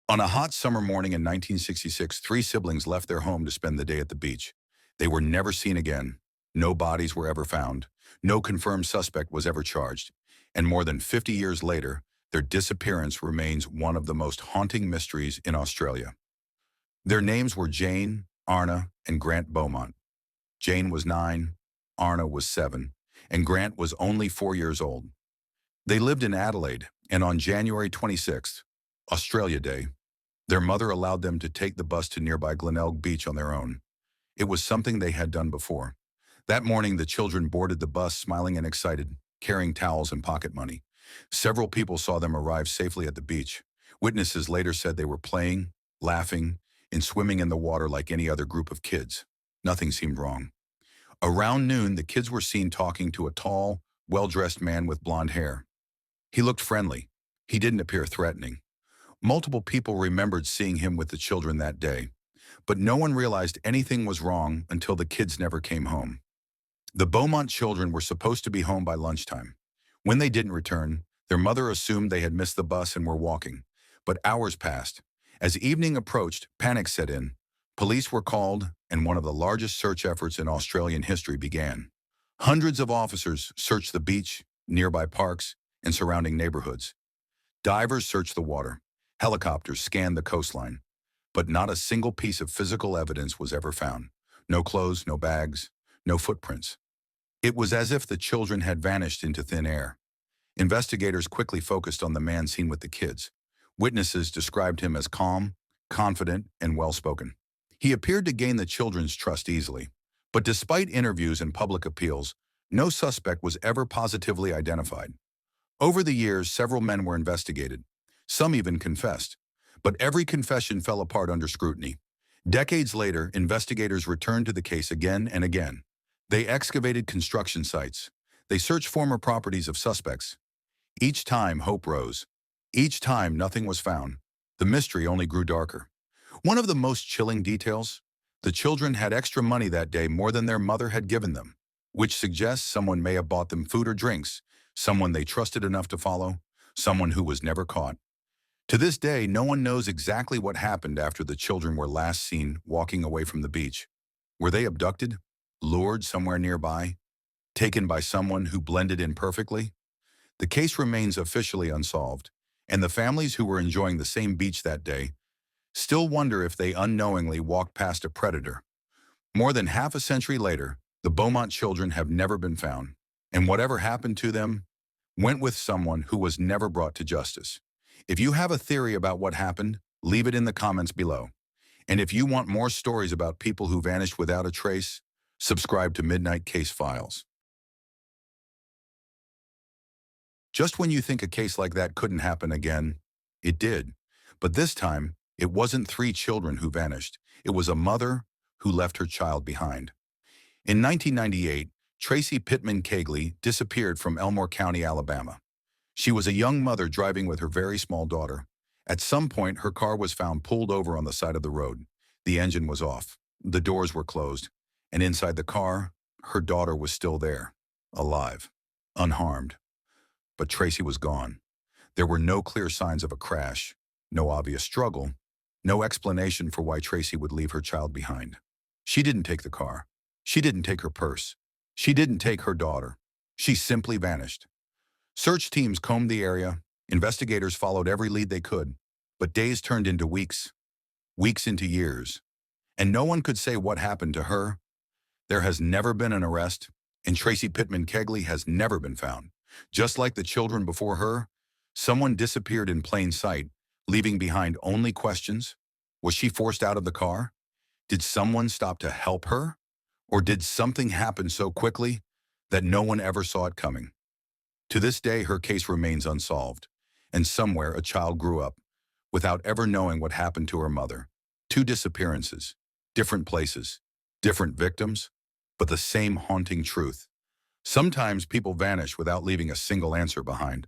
On a hot summer morning in 1966, three siblings left their home to spend the day at the beach. They were never seen again. No bodies were ever found. No confirmed suspect was ever charged. And more than 50 years later, their disappearance remains one of the most haunting mysteries in Australia. Their names were Jane, Arna, and Grant Beaumont. Jane was 9, Arna was 7, and Grant was only 4 years old. They lived in Adelaide, and on January 26th, Australia Day, their mother allowed them to take the bus to nearby Glenelg Beach on their own. It was something they had done before. That morning, the children boarded the bus smiling and excited, carrying towels and pocket money. Several people saw them arrive safely at the beach. Witnesses later said they were playing, laughing, and swimming in the water like any other group of kids. Nothing seemed wrong. Around noon, the kids were seen talking to a tall, well-dressed man with blonde hair. He looked friendly. He didn't appear threatening. Multiple people remembered seeing him with the children that day, but no one realized anything was wrong until the kids never came home. The Beaumont children were supposed to be home by lunchtime. When they didn't return, their mother assumed they had missed the bus and were walking. But hours passed. As evening approached, panic set in. Police were called, and one of the largest search efforts in Australian history began. Hundreds of officers searched the beach, nearby parks, and surrounding neighborhoods. Divers searched the water. Helicopters scanned the coastline, but not a single piece of physical evidence was ever found. No clothes, no bags, no footprints. It was as if the children had vanished into thin air. Investigators quickly focused on the man seen with the kids. Witnesses described him as calm, confident, and well-spoken. He appeared to gain the children's trust easily, but despite interviews and public appeals, no suspect was ever positively identified. Over the years, several men were investigated. Some even confessed, but every confession fell apart under scrutiny. Decades later, investigators returned to the case again and again. They excavated construction sites. They searched former properties of suspects. Each time, hope rose. Each time, nothing was found. The mystery only grew darker. One of the most chilling details: the children had extra money that day, more than their mother had given them, which suggests someone may have bought them food or drinks, someone they trusted enough to follow, someone who was never caught. To this day, no one knows exactly what happened after the children were last seen walking away from the beach. Were they abducted, lured somewhere nearby, taken by someone who blended in perfectly? The case remains officially unsolved, and the families who were enjoying the same beach that day still wonder if they unknowingly walked past a predator. More than half a century later, the Beaumont children have never been found, and whatever happened to them went with someone who was never brought to justice. If you have a theory about what happened, leave it in the comments below. And if you want more stories about people who vanished without a trace, subscribe to Midnight Case Files. Just when you think a case like that couldn't happen again, it did. But this time, it wasn't three children who vanished. It was a mother who left her child behind. In 1998, Tracy Pittman Kegley disappeared from Elmore County, Alabama. She was a young mother driving with her very small daughter. At some point, her car was found pulled over on the side of the road. The engine was off, the doors were closed, and inside the car, her daughter was still there, alive, unharmed. But Tracy was gone. There were no clear signs of a crash, no obvious struggle, no explanation for why Tracy would leave her child behind. She didn't take the car. She didn't take her purse. She didn't take her daughter. She simply vanished. Search teams combed the area. Investigators followed every lead they could. But days turned into weeks, weeks into years. And no one could say what happened to her. There has never been an arrest, and Tracy Pittman Kegley has never been found. Just like the children before her, someone disappeared in plain sight, leaving behind only questions. Was she forced out of the car? Did someone stop to help her? Or did something happen so quickly that no one ever saw it coming? To this day, her case remains unsolved, and somewhere a child grew up without ever knowing what happened to her mother. Two disappearances, different places, different victims, but the same haunting truth. Sometimes people vanish without leaving a single answer behind.